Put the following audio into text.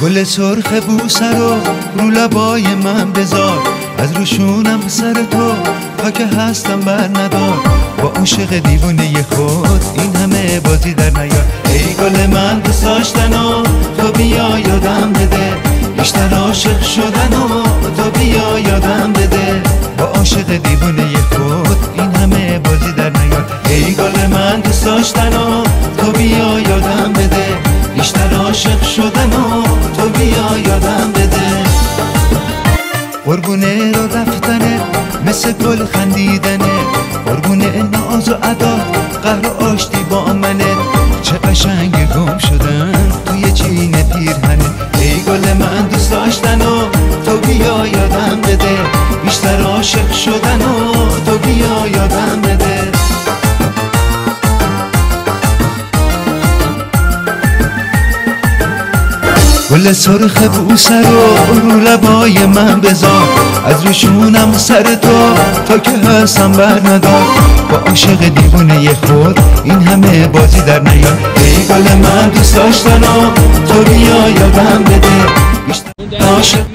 گل سرخ بوسه رو لبای من بذار، از روشونم سر تو تا که هستم بر ندار. با عشق دیوونه خود این همه بازی در نیار. ای گل من دوست داشتن و تو بیا یادم بده، بیشتر عاشق شدن و تو بیا یادم بده. با عاشق دیوونه خود این همه بازی در نیار. ای گل من دوست داشتن و تو بیا یادم بده، بیشتر عاشق شدن و تو بیا یادم بده. قربونه رو رفتنه مثل گل خندیدنه، قربونه ناز و ادا قهر و آشتی با منه. چه قشنگ گم شدن توی چین پیرهنه. ای گل من دوست داشتن و تو بیا یادم بده، بیشتر عاشق شدن و تو بیا یادم بده. گل سرخ بوسه رو لبای من بذار، از روشونم سر تو تا که هستم بر ندار. با عاشق دیوونه خود این همه بازی در نیار. ای گل من دوست داشتن و تو بیا یادم بده، بیشتر عاشق